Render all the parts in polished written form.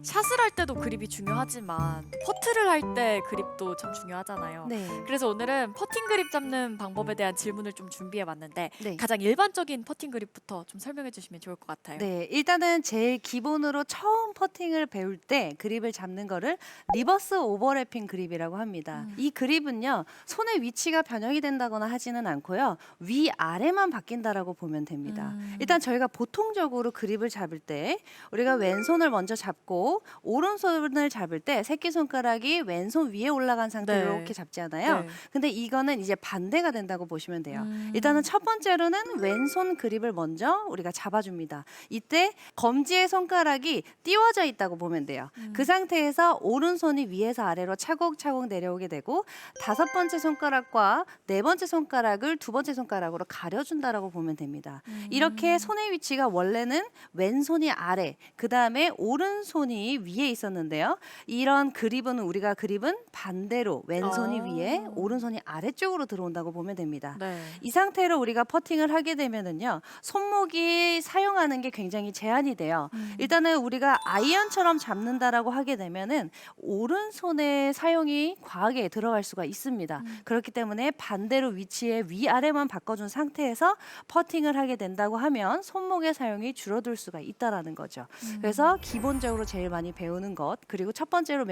샷을 할 때도 그립이 중요하지만 퍼트를 할 때 그립도 참 중요하잖아요. 네. 그래서 오늘은 퍼팅 그립 잡는 방법에 대한 질문을 좀 준비해 봤는데 네. 가장 일반적인 퍼팅 그립부터 좀 설명해 주시면 좋을 것 같아요. 네, 일단은 제일 기본으로 처음 퍼팅을 배울 때 그립을 잡는 거를 리버스 오버래핑 그립이라고 합니다. 이 그립은요, 손의 위치가 변형이 된다거나 하지는 않고요, 위아래만 바뀐다라고 보면 됩니다. 일단 저희가 보통적으로 그립을 잡을 때 우리가 왼손을 먼저 잡고 오른손을 잡을 때 새끼손가락이 왼손 위에 올라간 상태로 네. 이렇게 잡잖아요. 네. 근데 이거는 이제 반대가 된다고 보시면 돼요. 음. 일단은 첫 번째로는 왼손 그립을 먼저 우리가 잡아줍니다. 이때 검지의 손가락이 띄워져 있다고 보면 돼요. 그 상태에서 오른손이 위에서 아래로 차곡차곡 내려오게 되고 다섯 번째 손가락과 네 번째 손가락을 두 번째 손가락으로 가려준다라고 보면 됩니다. 이렇게 손의 위치가 원래는 왼손이 아래, 그 다음에 오른손이 위에 있었는데요. 이런 그립은 우리가 그립은 반대로 왼손이 위에, 오른손이 아래쪽으로 들어온다고 보면 됩니다. 네. 이 상태로 우리가 퍼팅을 하게 되면은요, 손목이 사용하는 게 굉장히 제한이 돼요. 일단은 우리가 아이언처럼 잡는다라고 하게 되면은 오른손의 사용이 과하게 들어갈 수가 있습니다. 그렇기 때문에 반대로 위치에 위아래만 바꿔준 상태에서 퍼팅을 하게 된다고 하면 손목의 사용이 줄어들 수가 있다라는 거죠. 그래서 기본적으로 제일 많이 배우는 것, 그리고 첫 번째로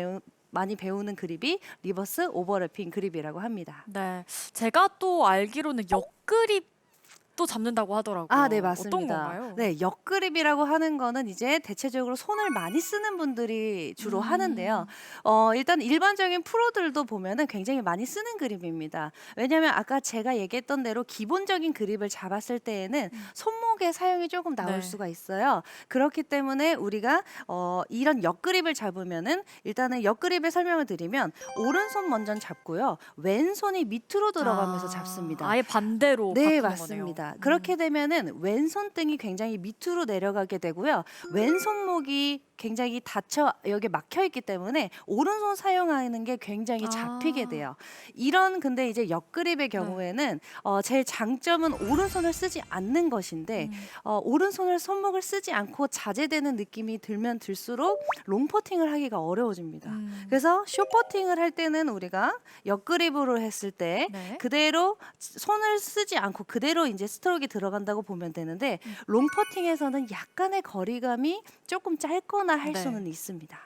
많이 배우는 그립이 리버스 오버래핑 그립이라고 합니다. 네. 제가 또 알기로는 옆그립도 잡는다고 하더라고요. 아, 네, 어떤 맞습니다. 건가요? 네, 옆그립이라고 하는 거는 이제 대체적으로 손을 많이 쓰는 분들이 주로 하는데요. 일단 일반적인 프로들도 보면은 굉장히 많이 쓰는 그립입니다. 왜냐하면 아까 제가 얘기했던 대로 기본적인 그립을 잡았을 때에는 손목의 사용이 조금 나올 네. 수가 있어요. 그렇기 때문에 우리가 이런 옆그립을 잡으면은 일단은 옆그립의 설명을 드리면 오른손 먼저 잡고요. 왼손이 밑으로 들어가면서 잡습니다. 아예 반대로 네, 바꾸는 맞습니다. 거네요. 그렇게 되면은 왼손등이 굉장히 밑으로 내려가게 되고요. 왼손목이 굉장히 여기 막혀 있기 때문에 오른손 사용하는 게 굉장히 잡히게 돼요. 이런 근데 이제 옆그립의 경우에는 제일 장점은 오른손을 쓰지 않는 것인데 오른손을 손목을 쓰지 않고 자제되는 느낌이 들면 들수록 롱퍼팅을 하기가 어려워집니다. 그래서 숏퍼팅을 할 때는 우리가 옆그립으로 했을 때 네. 그대로 손을 쓰지 않고 그대로 이제 스트로크가 들어간다고 보면 되는데 롱퍼팅에서는 약간의 거리감이 조금 짧거나 할 네. 수는 있습니다.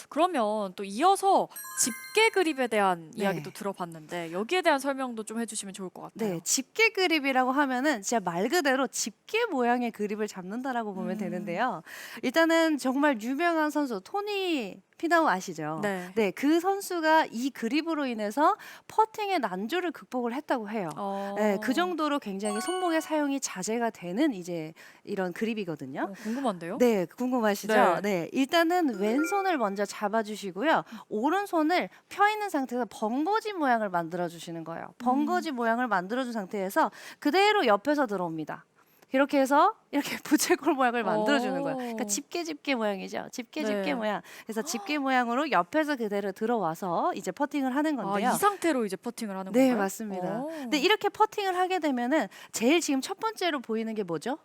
그러면 또 이어서 집게 그립에 대한 네. 이야기도 들어봤는데 여기에 대한 설명도 좀 해주시면 좋을 것 같아요. 네, 집게 그립이라고 하면은 진짜 말 그대로 집게 모양의 그립을 잡는다라고 보면 되는데요. 일단은 정말 유명한 선수 토니 피나우 아시죠? 네. 네, 그 선수가 이 그립으로 인해서 퍼팅의 난조를 극복을 했다고 해요. 네, 그 정도로 굉장히 손목의 사용이 자제가 되는 이제 이런 그립이거든요. 궁금한데요? 네, 궁금하시죠? 네. 네, 일단은 왼손을 먼저 잡아주시고요. 오른손을 펴 있는 상태에서 번거지 모양을 만들어 주시는 거예요. 번거지 모양을 만들어 준 상태에서 그대로 옆에서 들어옵니다. 이렇게 해서 이렇게 부채꼴 모양을 만들어 주는 거예요. 그러니까 집게 모양이죠. 집게 네. 모양. 그래서 집게 모양으로 옆에서 그대로 들어와서 이제 퍼팅을 하는 건데요. 이 상태로 이제 퍼팅을 하는 네, 건가요? 맞습니다. 근데 이렇게 퍼팅을 하게 되면은 제일 지금 첫 번째로 보이는 게 뭐죠?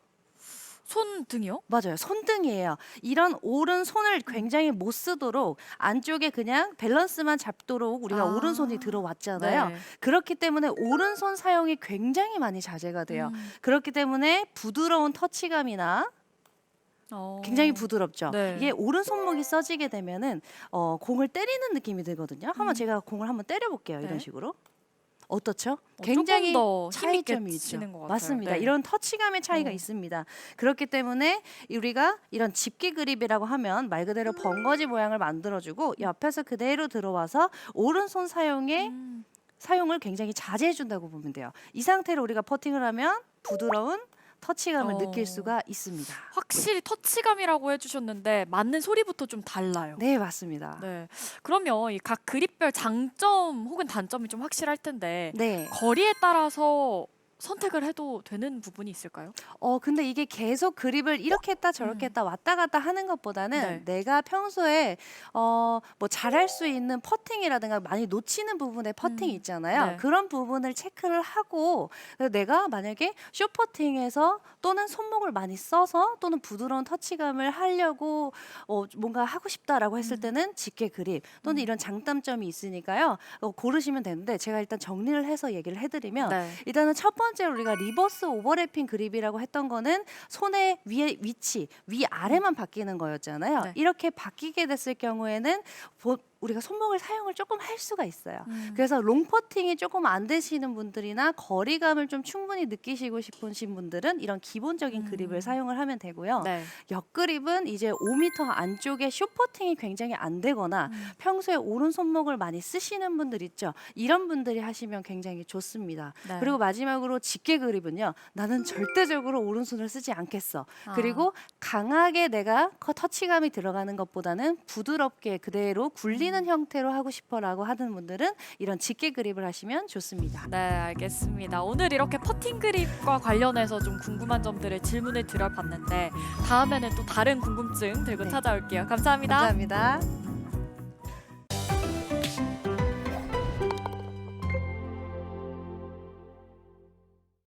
손등이요? 맞아요. 손등이에요. 이런 오른손을 굉장히 못 쓰도록 안쪽에 그냥 밸런스만 잡도록 우리가 오른손이 들어왔잖아요. 네. 그렇기 때문에 오른손 사용이 굉장히 많이 자제가 돼요. 그렇기 때문에 부드러운 터치감이나 굉장히 부드럽죠. 네. 이게 오른손목이 써지게 되면은 공을 때리는 느낌이 들거든요. 한번 제가 공을 한번 때려볼게요. 네. 이런 식으로. 어떻죠? 조금 굉장히 더 힘있게 차이점이 있죠. 치는 것 같아요. 맞습니다. 네. 이런 터치감의 차이가 있습니다. 그렇기 때문에 우리가 이런 집게 그립이라고 하면 말 그대로 번거지 모양을 만들어주고 옆에서 그대로 들어와서 오른손 사용을 굉장히 자제해 준다고 보면 돼요. 이 상태로 우리가 퍼팅을 하면 부드러운 터치감을 느낄 수가 있습니다. 확실히 터치감이라고 해주셨는데 맞는 소리부터 좀 달라요. 네, 맞습니다. 네. 그러면 이 각 그립별 장점 혹은 단점이 좀 확실할 텐데 네. 거리에 따라서 선택을 해도 되는 부분이 있을까요? 근데 이게 계속 그립을 이렇게 했다 저렇게 했다 왔다 갔다 하는 것보다는 네. 내가 평소에 뭐 잘할 수 있는 퍼팅이라든가 많이 놓치는 부분의 퍼팅 있잖아요. 네. 그런 부분을 체크를 하고 그래서 내가 만약에 숏퍼팅에서 또는 손목을 많이 써서 또는 부드러운 터치감을 하려고 뭔가 하고 싶다라고 했을 때는 직계 그립 또는 이런 장단점이 있으니까요. 고르시면 되는데 제가 일단 정리를 해서 얘기를 해드리면 네. 일단은 첫 번째로 우리가 리버스 오버래핑 그립이라고 했던 거는 손의 위에 위치, 위아래만 바뀌는 거였잖아요. 네. 이렇게 바뀌게 됐을 경우에는 우리가 손목을 사용을 조금 할 수가 있어요. 음. 그래서 롱퍼팅이 조금 안 되시는 분들이나 거리감을 좀 충분히 느끼시고 싶으신 분들은 이런 기본적인 그립을 사용을 하면 되고요. 네. 옆그립은 이제 5m 안쪽에 숏퍼팅이 굉장히 안 되거나 평소에 오른 손목을 많이 쓰시는 분들 있죠. 이런 분들이 하시면 굉장히 좋습니다. 네. 그리고 마지막으로 직계 그립은요. 나는 절대적으로 오른손을 쓰지 않겠어. 그리고 강하게 내가 터치감이 들어가는 것보다는 부드럽게 그대로 굴리는 형태로 하고 싶어라고 하는 분들은 이런 직계 그립을 하시면 좋습니다. 네, 알겠습니다. 오늘 이렇게 퍼팅 그립과 관련해서 좀 궁금한 점들을 질문을 드려봤는데 다음에는 또 다른 궁금증 들고 네. 찾아올게요. 감사합니다. 감사합니다.